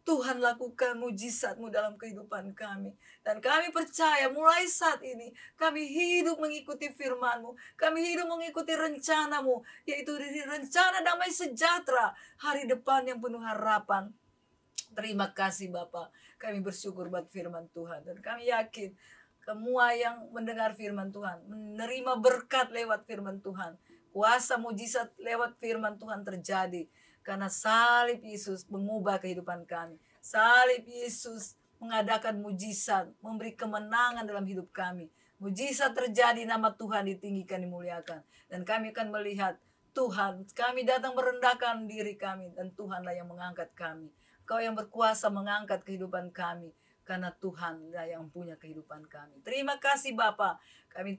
Tuhan lakukan mujizat-Mu dalam kehidupan kami. Dan kami percaya mulai saat ini kami hidup mengikuti firman-Mu. Kami hidup mengikuti rencana-Mu, yaitu rencana damai sejahtera, hari depan yang penuh harapan. Terima kasih Bapa. Kami bersyukur buat firman Tuhan. Dan kami yakin semua yang mendengar firman Tuhan, menerima berkat lewat firman Tuhan. Kuasa mujizat lewat firman Tuhan terjadi. Karena salib Yesus mengubah kehidupan kami. Salib Yesus mengadakan mujizat, memberi kemenangan dalam hidup kami. Mujizat terjadi, nama Tuhan ditinggikan, dimuliakan. Dan kami akan melihat Tuhan, kami datang merendahkan diri kami. Dan Tuhanlah yang mengangkat kami. Kau yang berkuasa mengangkat kehidupan kami. Karena Tuhanlah yang punya kehidupan kami. Terima kasih Bapa. Kami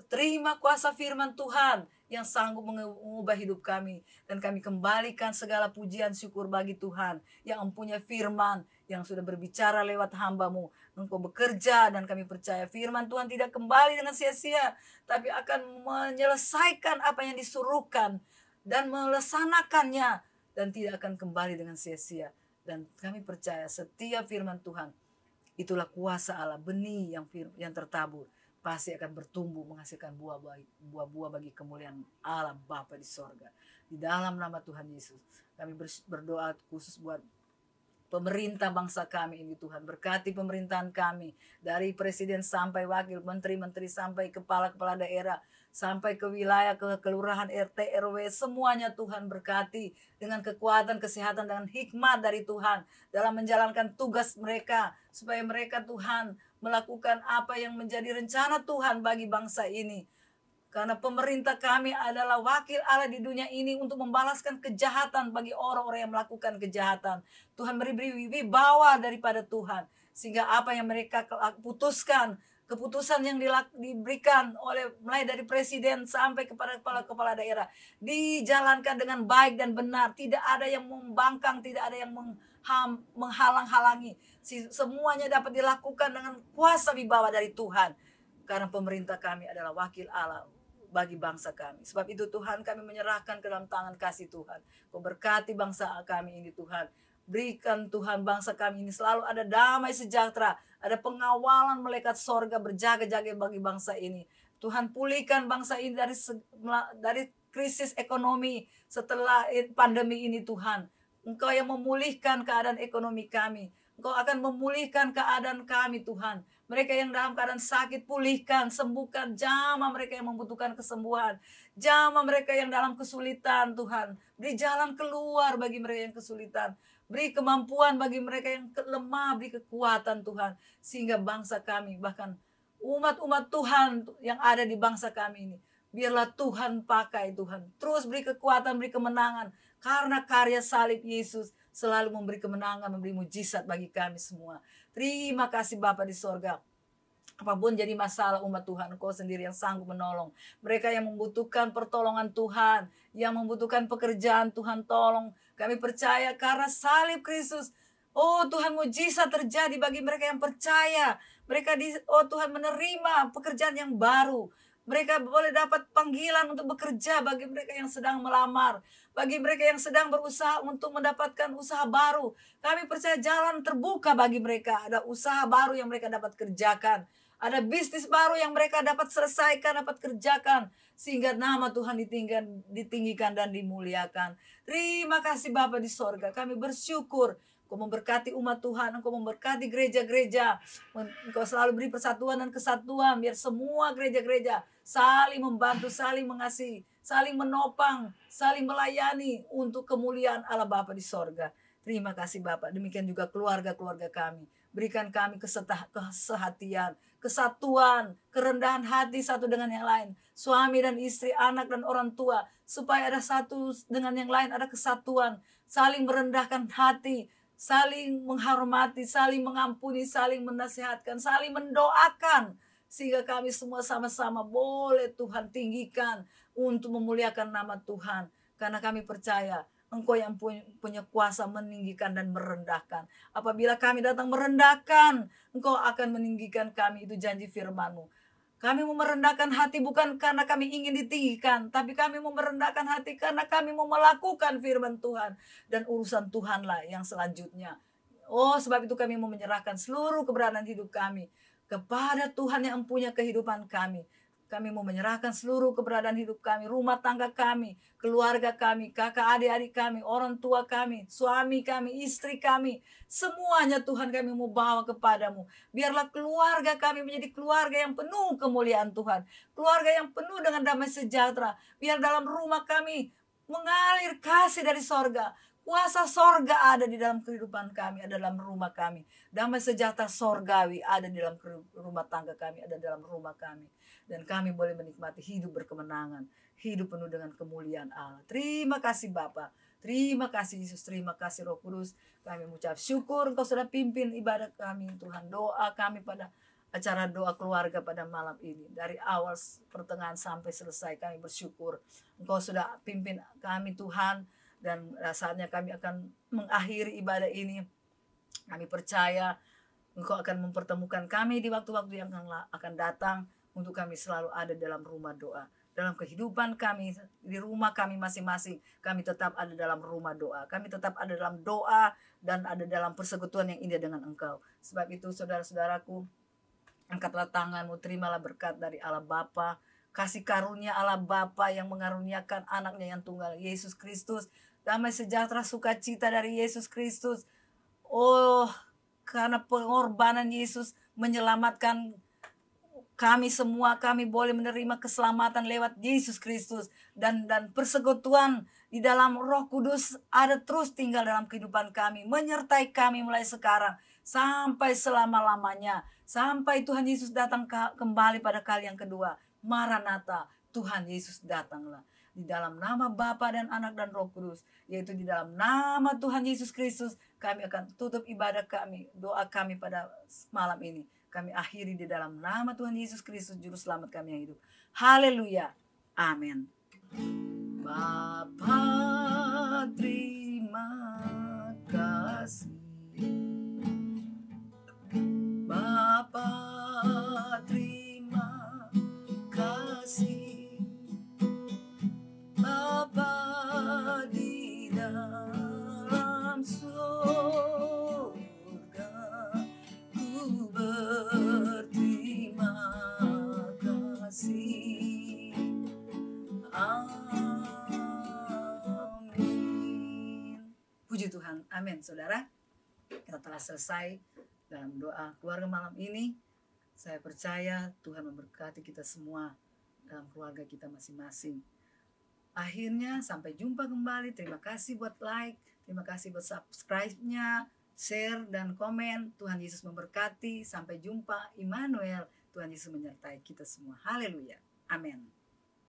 terima kuasa firman Tuhan yang sanggup mengubah hidup kami. Dan kami kembalikan segala pujian syukur bagi Tuhan yang mempunyai firman, yang sudah berbicara lewat hamba-Mu. Engkau bekerja dan kami percaya firman Tuhan tidak kembali dengan sia-sia, tapi akan menyelesaikan apa yang disuruhkan dan melaksanakannya, dan tidak akan kembali dengan sia-sia. Dan kami percaya setiap firman Tuhan Itulah kuasa Allah. Benih yang tertabur pasti akan bertumbuh menghasilkan buah-buah bagi kemuliaan Allah Bapa di sorga. Di dalam nama Tuhan Yesus kami berdoa khusus buat pemerintah bangsa kami ini Tuhan. Berkati pemerintahan kami. Dari presiden sampai wakil, menteri-menteri sampai kepala-kepala daerah. Sampai ke wilayah, ke kelurahan, RT, RW. Semuanya Tuhan berkati dengan kekuatan, kesehatan, dengan hikmat dari Tuhan. Dalam menjalankan tugas mereka. Supaya mereka Tuhan melakukan apa yang menjadi rencana Tuhan bagi bangsa ini. Karena pemerintah kami adalah wakil Allah di dunia ini untuk membalaskan kejahatan bagi orang-orang yang melakukan kejahatan. Tuhan beri wibawa daripada Tuhan. Sehingga apa yang mereka putuskan, keputusan yang diberikan oleh mulai dari presiden sampai kepada kepala-kepala daerah. Dijalankan dengan baik dan benar. Tidak ada yang membangkang, tidak ada yang menghalang-halangi. Semuanya dapat dilakukan dengan kuasa wibawa dari Tuhan. Karena pemerintah kami adalah wakil Allah bagi bangsa kami. Sebab itu Tuhan kami menyerahkan ke dalam tangan kasih Tuhan. Kau berkati bangsa kami ini Tuhan. Berikan Tuhan bangsa kami ini selalu ada damai sejahtera. Ada pengawalan malaikat sorga berjaga-jaga bagi bangsa ini. Tuhan pulihkan bangsa ini dari krisis ekonomi setelah pandemi ini Tuhan. Engkau yang memulihkan keadaan ekonomi kami. Engkau akan memulihkan keadaan kami Tuhan. Mereka yang dalam keadaan sakit pulihkan, sembuhkan, jamah mereka yang membutuhkan kesembuhan. Jamah mereka yang dalam kesulitan Tuhan. Beri jalan keluar bagi mereka yang kesulitan. Beri kemampuan bagi mereka yang lemah, beri kekuatan Tuhan. Sehingga bangsa kami, bahkan umat-umat Tuhan yang ada di bangsa kami ini. Biarlah Tuhan pakai Tuhan. Terus beri kekuatan, beri kemenangan. Karena karya salib Yesus selalu memberi kemenangan, memberi mujizat bagi kami semua. Terima kasih Bapa di sorga. Apapun jadi masalah umat Tuhan, Engkau sendiri yang sanggup menolong. Mereka yang membutuhkan pertolongan Tuhan, yang membutuhkan pekerjaan Tuhan tolong. Kami percaya karena salib Kristus, oh Tuhan mujizat terjadi bagi mereka yang percaya. Mereka oh Tuhan menerima pekerjaan yang baru. Mereka boleh dapat panggilan untuk bekerja bagi mereka yang sedang melamar. Bagi mereka yang sedang berusaha untuk mendapatkan usaha baru. Kami percaya jalan terbuka bagi mereka. Ada usaha baru yang mereka dapat kerjakan. Ada bisnis baru yang mereka dapat selesaikan, dapat kerjakan. Sehingga nama Tuhan ditinggikan dan dimuliakan. Terima kasih Bapa di sorga. Kami bersyukur. Engkau memberkati umat Tuhan, Engkau memberkati gereja-gereja. Engkau selalu beri persatuan dan kesatuan. Biar semua gereja-gereja saling membantu, saling mengasihi, saling menopang, saling melayani untuk kemuliaan Allah Bapa di sorga. Terima kasih Bapa. Demikian juga keluarga-keluarga kami. Berikan kami kesehatian, kesatuan, kerendahan hati satu dengan yang lain. Suami dan istri, anak dan orang tua. Supaya ada satu dengan yang lain, ada kesatuan. Saling merendahkan hati, saling menghormati, saling mengampuni, saling menasihatkan, saling mendoakan. Sehingga kami semua sama-sama boleh Tuhan tinggikan untuk memuliakan nama Tuhan. Karena kami percaya Engkau yang punya kuasa meninggikan dan merendahkan. Apabila kami datang merendahkan, Engkau akan meninggikan kami. Itu janji firman-Mu. Kami mau merendahkan hati bukan karena kami ingin ditinggikan. Tapi kami mau merendahkan hati karena kami mau melakukan firman Tuhan. Dan urusan Tuhanlah yang selanjutnya. Oh, sebab itu kami mau menyerahkan seluruh keberadaan hidup kami kepada Tuhan yang punya kehidupan kami. Kami mau menyerahkan seluruh keberadaan hidup kami, rumah tangga kami, keluarga kami, kakak adik-adik kami, orang tua kami, suami kami, istri kami. Semuanya Tuhan kami mau bawa kepadamu. Biarlah keluarga kami menjadi keluarga yang penuh kemuliaan Tuhan. Keluarga yang penuh dengan damai sejahtera. Biar dalam rumah kami mengalir kasih dari sorga. Kuasa sorga ada di dalam kehidupan kami, ada dalam rumah kami. Damai sejahtera sorgawi ada di dalam rumah tangga kami, ada dalam rumah kami. Dan kami boleh menikmati hidup berkemenangan, hidup penuh dengan kemuliaan Allah. Terima kasih Bapa, terima kasih Yesus, terima kasih Roh Kudus. Kami mengucap syukur Engkau sudah pimpin ibadah kami Tuhan. Doa kami pada acara doa keluarga pada malam ini. Dari awal pertengahan sampai selesai kami bersyukur. Engkau sudah pimpin kami Tuhan. Dan rasanya kami akan mengakhiri ibadah ini. Kami percaya Engkau akan mempertemukan kami di waktu-waktu yang akan datang. Untuk kami selalu ada dalam rumah doa. Dalam kehidupan kami, di rumah kami masing-masing. Kami tetap ada dalam rumah doa. Kami tetap ada dalam doa dan ada dalam persekutuan yang indah dengan Engkau. Sebab itu saudara-saudaraku, angkatlah tanganmu, terimalah berkat dari Allah Bapa, kasih karunia Allah Bapa yang mengaruniakan anaknya yang tunggal, Yesus Kristus, damai sejahtera sukacita dari Yesus Kristus. Oh, karena pengorbanan Yesus menyelamatkan kami semua, kami boleh menerima keselamatan lewat Yesus Kristus. Dan persekutuan di dalam Roh Kudus ada terus tinggal dalam kehidupan kami, menyertai kami mulai sekarang sampai selama-lamanya. Sampai Tuhan Yesus datang kembali pada kali yang kedua. Maranatha, Tuhan Yesus datanglah. Di dalam nama Bapa dan Anak dan Roh Kudus, yaitu di dalam nama Tuhan Yesus Kristus, kami akan tutup ibadah kami, doa kami pada malam ini. Kami akhiri di dalam nama Tuhan Yesus Kristus, Juru Selamat kami yang hidup. Haleluya. Amin. Bapa, terima kasih. Bapa, terima kasih. Bapa di dalam surga, ku berterima kasih. Amin. Puji Tuhan. Amin, saudara. Kita telah selesai dalam doa keluarga malam ini. Saya percaya Tuhan memberkati kita semua dalam keluarga kita masing-masing. Akhirnya sampai jumpa kembali. Terima kasih buat like, terima kasih buat subscribe-nya, share dan komen. Tuhan Yesus memberkati. Sampai jumpa. Immanuel, Tuhan Yesus menyertai kita semua. Haleluya. Amin.